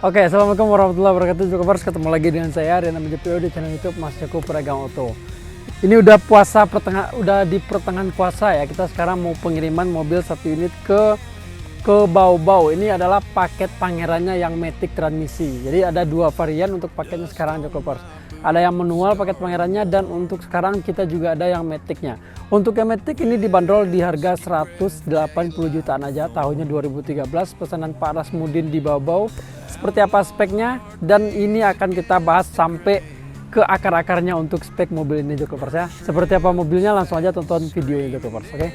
Oke, assalamualaikum warahmatullahi wabarakatuh. Jokopers, ketemu lagi dengan saya Riana Menjepio di channel YouTube Mas Joko Pedagang Auto. Ini udah puasa udah di pertengahan puasa ya. Kita sekarang mau pengiriman mobil 1 unit ke Bau-Bau. Ini adalah paket pangerannya yang Matic transmisi. Jadi ada 2 varian untuk paketnya sekarang Jokopers. Ada yang manual paket pangerannya, dan untuk sekarang kita juga ada yang Maticnya. Untuk yang Matic ini dibanderol di harga 180 jutaan aja, tahunnya 2013, pesanan Pak Rasmudin di Bau-Bau. Seperti apa speknya, dan ini akan kita bahas sampai ke akar-akarnya untuk spek mobil ini Jokopers ya. Seperti apa mobilnya, langsung aja tonton videonya Jokopers, oke?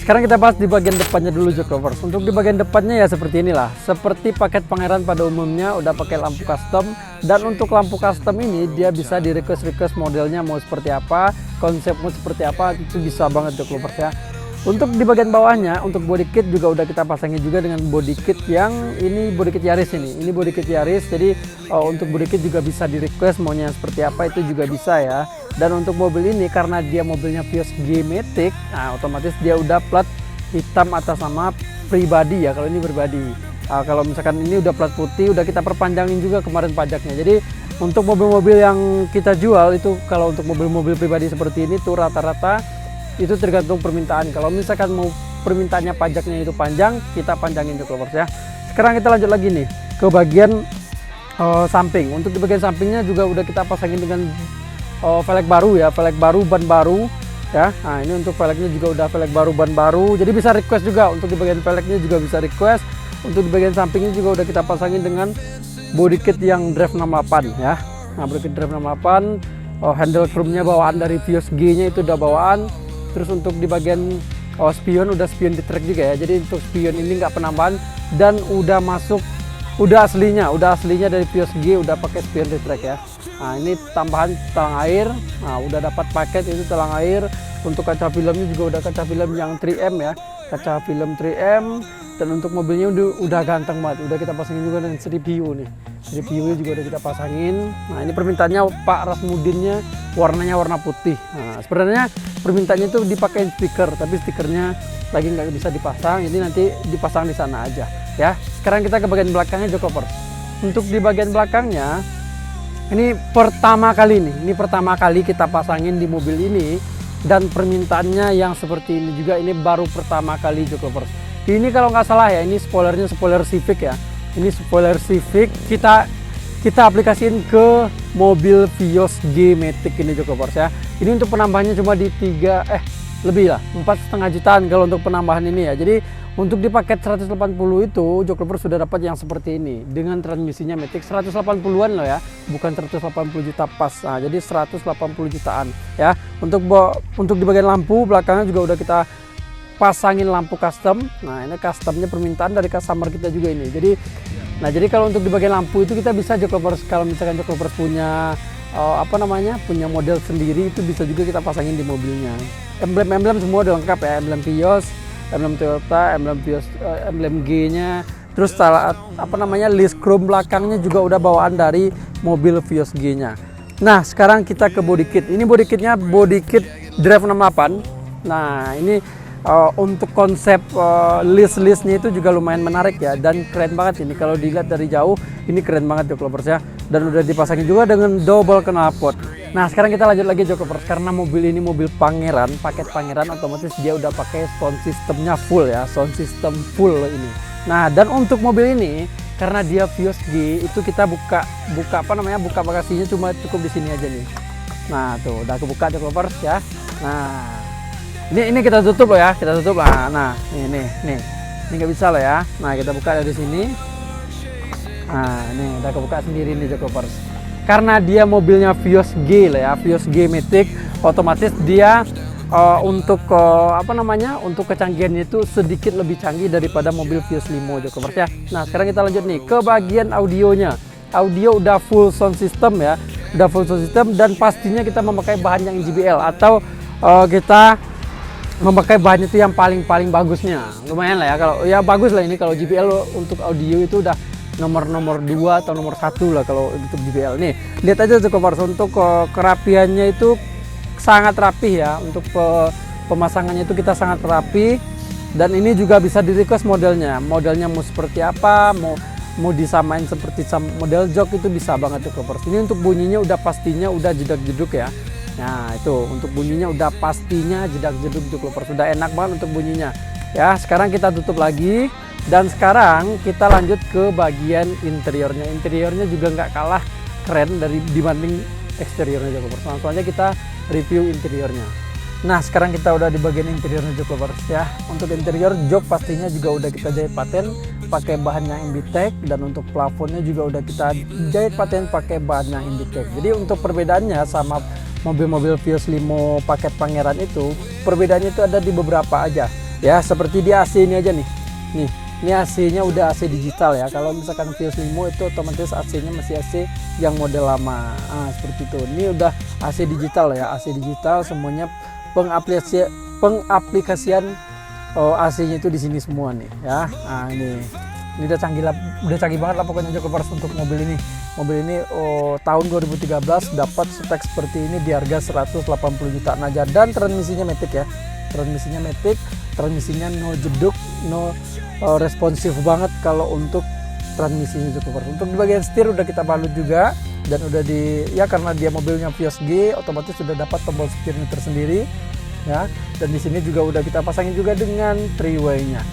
Sekarang kita bahas di bagian depannya dulu Jokopers. Untuk di bagian depannya ya seperti inilah. Seperti paket pangeran pada umumnya, udah pakai lampu custom. Dan untuk lampu custom ini dia bisa di request modelnya mau seperti apa, konsepnya seperti apa, itu bisa banget Jokopers ya. Untuk di bagian bawahnya, untuk body kit juga udah kita pasangin juga dengan body kit yang ini body kit Yaris ini. Ini body kit Yaris, jadi untuk body kit juga bisa di request maunya seperti apa, itu juga bisa ya. Dan untuk mobil ini karena dia mobilnya Vios G Matic, nah otomatis dia udah plat hitam atas nama pribadi ya. Kalau ini pribadi, kalau misalkan ini udah plat putih, udah kita perpanjangin juga kemarin pajaknya. Jadi untuk mobil-mobil yang kita jual itu, kalau untuk mobil-mobil pribadi seperti ini tuh rata-rata itu tergantung permintaan. Kalau misalkan mau permintaannya pajaknya itu panjang, kita panjangin Jokopers ya. Sekarang kita lanjut lagi nih ke bagian samping. Untuk di bagian sampingnya juga udah kita pasangin dengan velg baru ya, velg baru, ban baru ya. Nah ini untuk velgnya juga udah velg baru, ban baru. Jadi bisa request juga untuk di bagian velgnya juga bisa request. Untuk di bagian sampingnya juga udah kita pasangin dengan body kit yang Drive 68 ya. Nah body kit Drive 68, handle chrome-nya bawaan dari Vios G-nya itu udah bawaan. Terus untuk di bagian spion udah spion di track juga ya. Jadi untuk spion ini nggak penambahan, dan udah masuk, udah aslinya dari Vios G udah pakai spion di track ya. Nah ini tambahan talang air, nah udah dapat paket itu talang air. Untuk kaca filmnya juga udah kaca film yang 3M ya, kaca film 3M. Dan untuk mobilnya udah ganteng banget, udah kita pasangin juga dengan seri PU nih. Seri PU juga udah kita pasangin. Nah ini permintaannya Pak Rasmudinnya warnanya warna putih. Nah sebenarnya permintaannya itu dipakai stiker, tapi stikernya lagi nggak bisa dipasang, jadi nanti dipasang di sana aja ya. Sekarang kita ke bagian belakangnya Jokopers. Untuk di bagian belakangnya ini pertama kali kita pasangin di mobil ini, dan permintaannya yang seperti ini juga, ini baru pertama kali Jokopers. Ini kalau nggak salah ya, ini spoilernya spoiler Civic ya. Ini spoiler Civic kita aplikasiin ke mobil Vios G Matic ini Jokopers ya. Ini untuk penambahannya cuma di 4,5 jutaan kalau untuk penambahan ini ya. Jadi untuk di paket 180 itu Jokopers sudah dapat yang seperti ini dengan transmisinya Matic 180-an loh ya, bukan 180 juta pas. Nah, jadi 180 jutaan ya. Untuk di bagian lampu belakangnya juga udah kita pasangin lampu custom. Nah ini customnya permintaan dari customer kita juga ini. Jadi kalau untuk di bagian lampu itu kita bisa Jokopers, kalau misalkan Jokopers punya punya model sendiri, itu bisa juga kita pasangin di mobilnya. Emblem semua udah lengkap ya, emblem Vios, emblem Toyota, emblem Vios, emblem G-nya. Terus list chrome belakangnya juga udah bawaan dari mobil Vios G-nya. Nah sekarang kita ke body kit. Ini body kitnya body kit Drive 68. Nah ini untuk konsep listnya itu juga lumayan menarik ya, dan keren banget ini kalau dilihat dari jauh. Ini keren banget Jokopers ya, dan udah dipasangin juga dengan double knalpot. Nah sekarang kita lanjut lagi Jokopers, karena mobil ini mobil pangeran, paket pangeran, otomatis dia udah pakai sound systemnya full ya, sound system full ini. Nah dan untuk mobil ini karena dia Vios G, itu kita buka bagasinya cuma cukup di sini aja nih. Nah tuh udah kebuka Jokopers ya. Nah ini kita tutup loh ya, kita tutup lah. Nah ini nggak bisa loh ya. Nah kita buka dari sini. Nah ini udah kebuka sendiri nih Jokopers. Karena dia mobilnya Vios G lah ya, Vios G Matic, otomatis dia untuk apa namanya, untuk kecanggihannya itu sedikit lebih canggih daripada mobil Vios Limo Joklovers ya. Nah sekarang kita lanjut nih ke bagian audionya. Audio udah full sound system ya, udah full sound system, dan pastinya kita memakai bahan yang JBL atau kita memakai bahannya itu yang paling bagusnya. Lumayan lah ya, kalau ya bagus lah ini kalau JBL untuk audio itu udah nomor 2 atau nomor 1 lah kalau untuk JBL. Nih lihat aja Joklovers, untuk kerapiannya itu sangat rapih ya, untuk pemasangannya itu kita sangat rapi, dan ini juga bisa di request modelnya mau seperti apa, mau disamain seperti model jok itu bisa banget Joklovers. Ini untuk bunyinya udah pastinya udah jedak-jeduk ya. Nah itu untuk bunyinya udah pastinya jedak-jeduk Joklovers, sudah enak banget untuk bunyinya ya. Sekarang kita tutup lagi, dan sekarang kita lanjut ke bagian interiornya. Interiornya juga nggak kalah keren dibanding eksteriornya Joklovers. Langsung aja kita review interiornya. Nah sekarang kita udah di bagian interiornya Joklovers ya. Untuk interior jok pastinya juga udah kita jahit paten pakai bahan yang Invitech, dan untuk plafonnya juga udah kita jahit paten pakai bahan yang Invitech. Jadi untuk perbedaannya sama mobil-mobil Vios Limo paket pangeran itu, perbedaannya itu ada di beberapa aja ya. Seperti di AC ini aja nih, ini AC-nya udah AC digital ya. Kalau misalkan Vios Limo itu otomatis AC-nya masih AC yang model lama. Seperti itu. Ini udah AC digital ya, AC digital semuanya, pengaplikasian AC-nya itu di sini semua nih ya. Nah ini udah canggih banget lah pokoknya Joklovers untuk mobil ini. Mobil ini tahun 2013 dapat spek seperti ini di harga 180 juta aja, dan transmisinya Matic ya. Transmisinya no jeduk, no responsif banget kalau untuk transmisinya Joklovers. Untuk di bagian setir udah kita balut juga, dan udah karena dia mobilnya Vios G, otomatis sudah dapat tombol setirnya tersendiri ya. Dan di sini juga udah kita pasangin juga dengan 3-way-nya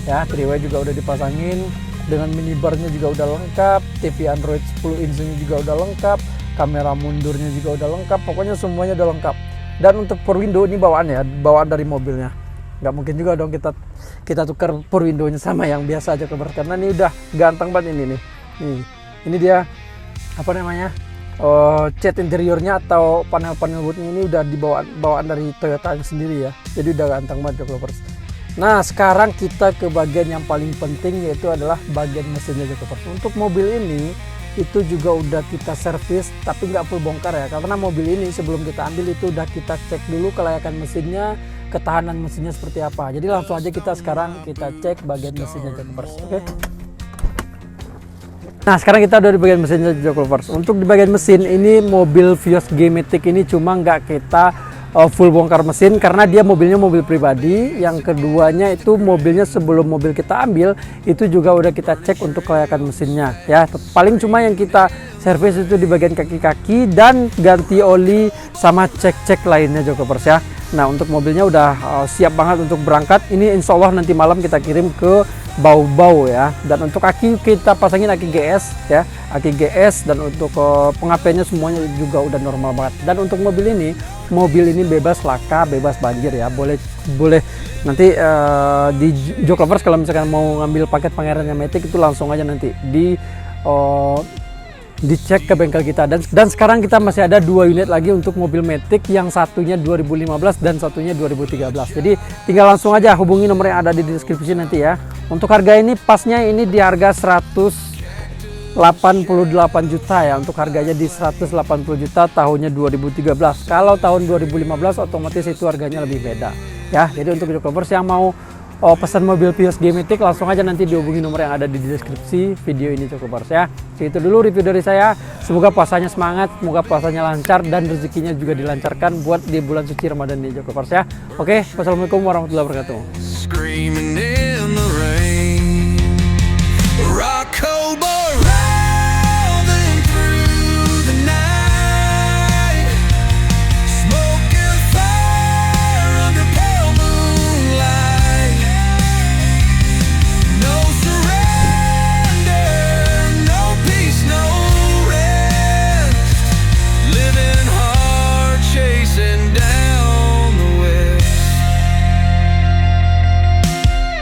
ya. 3-way juga udah dipasangin, dengan minibarnya juga udah lengkap, TV Android 10 inch-nya juga udah lengkap, kamera mundurnya juga udah lengkap, pokoknya semuanya udah lengkap. Dan untuk power window ini bawaan dari mobilnya. Nggak mungkin juga dong kita tukar power window-nya sama yang biasa aja karena ini udah ganteng banget ini nih. Ini dia apa namanya? Cat interiornya atau panel-panel woodnya ini udah bawaan dari Toyota sendiri ya. Jadi udah ganteng banget Joklovers. Nah sekarang kita ke bagian yang paling penting, yaitu adalah bagian mesinnya Joklovers. Untuk mobil ini itu juga udah kita servis, tapi nggak full bongkar ya, karena mobil ini sebelum kita ambil itu udah kita cek dulu kelayakan mesinnya, ketahanan mesinnya seperti apa. Jadi langsung aja kita cek bagian mesinnya Joklovers. Oke. Nah sekarang kita udah di bagian mesinnya Joklovers. Untuk di bagian mesin ini mobil Vios G Matic ini cuma nggak kita full bongkar mesin karena dia mobilnya mobil pribadi. Yang keduanya itu mobilnya sebelum mobil kita ambil itu juga udah kita cek untuk kelayakan mesinnya ya. Paling cuma yang kita servis itu di bagian kaki-kaki dan ganti oli sama cek-cek lainnya Joklovers ya. Nah untuk mobilnya udah siap banget untuk berangkat. Ini insya Allah nanti malam kita kirim ke Bau-Bau ya. Dan untuk aki kita pasangin aki GS ya, aki GS, dan untuk pengapiannya semuanya juga udah normal banget. Dan untuk mobil ini bebas laka, bebas banjir ya. Boleh nanti di Joklovers kalau misalkan mau ngambil paket pangerannya Matic itu langsung aja nanti dicek ke bengkel kita. Dan sekarang kita masih ada 2 unit lagi untuk mobil Matic, yang satunya 2015 dan satunya 2013. Jadi tinggal langsung aja hubungi nomor yang ada di deskripsi nanti ya. Untuk harga ini pasnya ini di harga 188 juta ya. Untuk harganya di 180 juta tahunnya 2013. Kalau tahun 2015 otomatis itu harganya lebih beda ya. Jadi untuk Joklovers yang mau pesan mobil Vios G Matic langsung aja nanti dihubungi nomor yang ada di deskripsi video ini Joklovers ya. Itu dulu review dari saya. Semoga puasanya semangat, semoga puasanya lancar, dan rezekinya juga dilancarkan buat di bulan suci Ramadan ini Joklovers ya. Oke, wassalamualaikum warahmatullahi wabarakatuh.